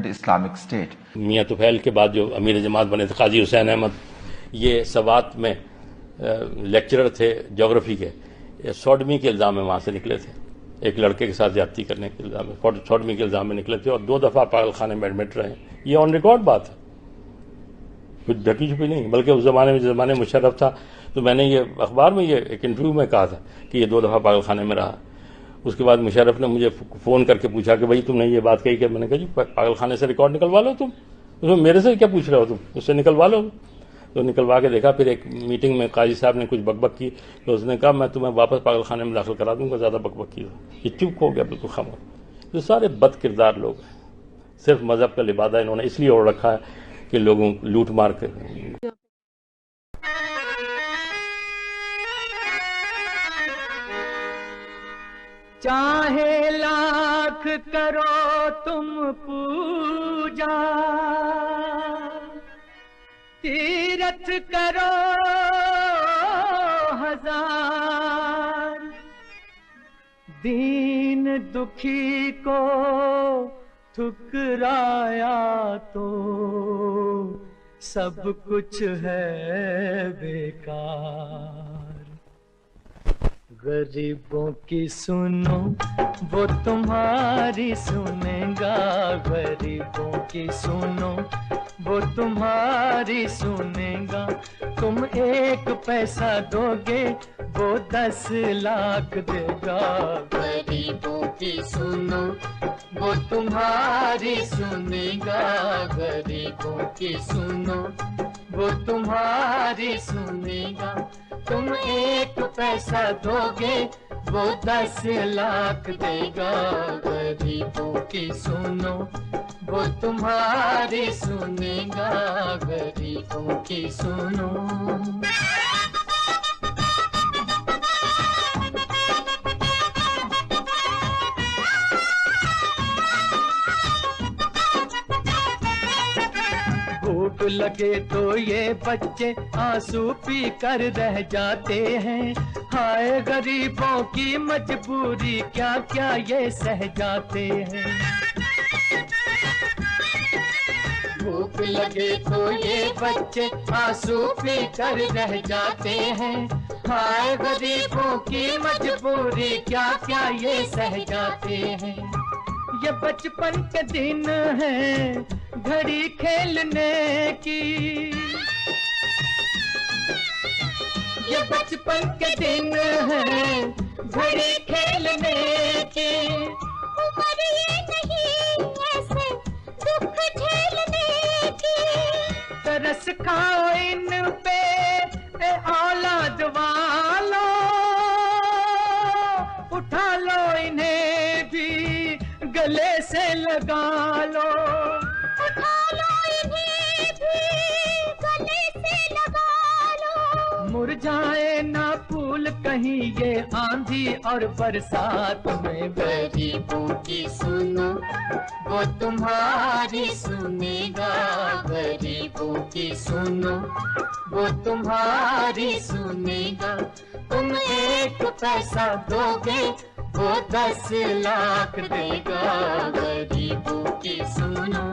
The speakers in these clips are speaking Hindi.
Islamic state. मियां तुफैल के बाद जो अमीर जमात बने थे काजी हुसैन अहमद, ये सवात में लेक्चरर थे ज्योग्राफी के, सोडमी के इल्ज़ाम में वहाँ से निकले थे। एक लड़के के साथ ज्यादती करने के इल्ज़ाम में, सोडमी के इल्ज़ाम में निकले थे और 2 दफ़ा पागल खाने में एडमिट रहे। ये ऑन रिकॉर्ड बात है, कुछ ढकी छुपी नहीं। बल्कि उस जमाने में, जिस जमाने मुशर्रफ था, तो मैंने ये अखबार में, ये एक इंटरव्यू में कहा था कि ये 2 दफ़ा पागल खाने में रहा। उसके बाद मुशर्रफ ने मुझे फ़ोन करके पूछा कि भाई तुमने ये बात कही कि, मैंने कहा जी पागल खाने से रिकॉर्ड निकलवा लो तुम, उसमें मेरे से क्या पूछ रहे हो तुम, उससे निकलवा लो। तो निकलवा के देखा। फिर एक मीटिंग में काजी साहब ने कुछ बकबक की, तो उसने कहा मैं तुम्हें वापस पागल खाने में दाखिल करा दूंगा, ज्यादा बकबक की। ये चुप हो गया, बिल्कुल खामोश। तो सारे बद किरदार लोग हैं, सिर्फ मजहब का लिबादा इन्होंने इसलिए ओढ़ रखा है कि लोगों लूट मार कर। चाहे लाख करो तुम पूजा, तीरथ करो 1000, दीन दुखी को ठुकराया तो सब कुछ है बेकार। गरीबों की सुनो वो तुम्हारी सुनेगा, गरीबों की सुनो वो तुम्हारी सुनेगा। तुम 1 पैसा दोगे वो 10 लाख देगा। गरीबों की सुनो वो तुम्हारी सुनेगा, गरीबों की सुनो वो तुम्हारी सुनेगा। तुम 1 पैसा दोगे वो 10 लाख देगा। गरीबों की सुनो वो तुम्हारी सुनेगा, गरीबों की सुनो। भूख लगे तो ये बच्चे आंसू पी कर रह जाते हैं। हाय गरीबों की मजबूरी, क्या क्या ये सह जाते हैं। भूख लगे तो ये बच्चे आंसू पी कर रह जाते हैं। हाय गरीबों की मजबूरी, क्या क्या ये सह जाते हैं। ये बचपन के दिन हैं घड़ी खेलने की, ये बचपन के दिन हैं घड़ी खेलने की। उम्र ये नहीं ऐसे दुख झेलने की। तरस खाओ इन पे ए औलाद वालो, उठा लो इन्हें भी गले से लगा लो। उठा लो इन्हें भी गले से लगा लो। मुरझाए ना फूल कहीं ये आंधी और बरसात में। गरीबों की सुनो वो तुम्हारी सुनेगा, गरीबों की सुनो वो तुम्हारी सुनेगा। तुम 1 पैसा दोगे वो 10 लाख देगा। गरीबों की सुनो।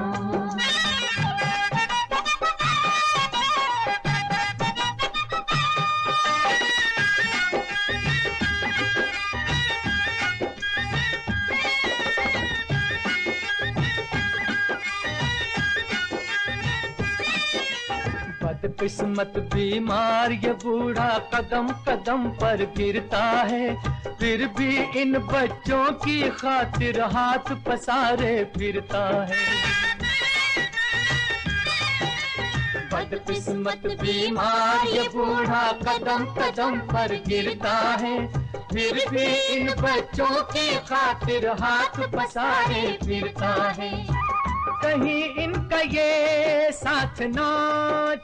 बदकिस्मत बीमार ये बूढ़ा कदम कदम पर गिरता है, फिर भी इन बच्चों की खातिर हाथ पसारे फिरता है। बदकिस्मत बीमार ये बूढ़ा कदम कदम पर गिरता है, फिर भी इन बच्चों की खातिर हाथ पसारे फिरता है। कहीं इनका ये साथ ना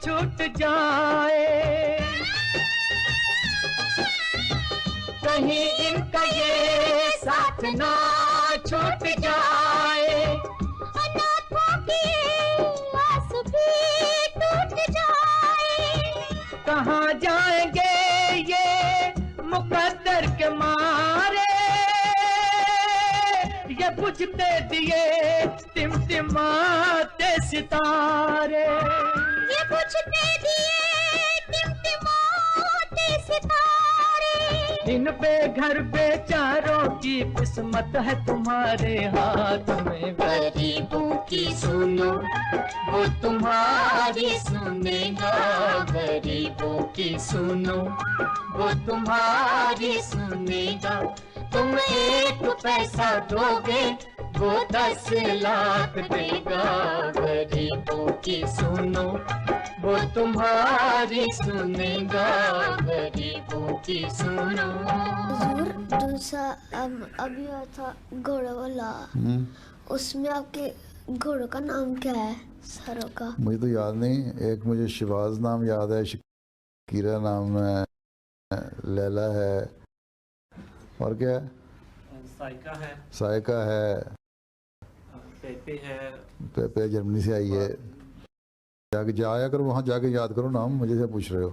छूट जाए, कहीं इनका ये साथ ना छूट जाए। अनाथों की आस भी टूट जाए। कहाँ जाएंगे ये मुकद्दर के मारे, ये बुझते दिए टिमटिमाते सितारे, ये बुझते दिए टिमटिमाते सितारे, इन बेघर बेचारों की किस्मत है तुम्हारे हाथ में। गरीबों की सुनो वो तुम्हारी सुनेगा, गरीबों की सुनो वो तुम्हारी सुनेगा। तुम एक पैसा दोगे वो 10 लाख देगा, गरीबों की सुनो वो तुम्हारी सुनेगा, गरीबों की सुनो। हुजूर दूसरा अभी हुआ था घोड़ों वाला, उसमें आपके घोड़ों का नाम क्या है सारों का? मुझे तो याद नहीं, एक मुझे शिवाज नाम याद है, शकीरा नाम है, लैला है, और क्या है? साइका है, पेपे है, पेपे जर्मनी से आई है। जाके जाया करो वहाँ, जाके याद करो नाम, मुझे से पूछ रहे हो।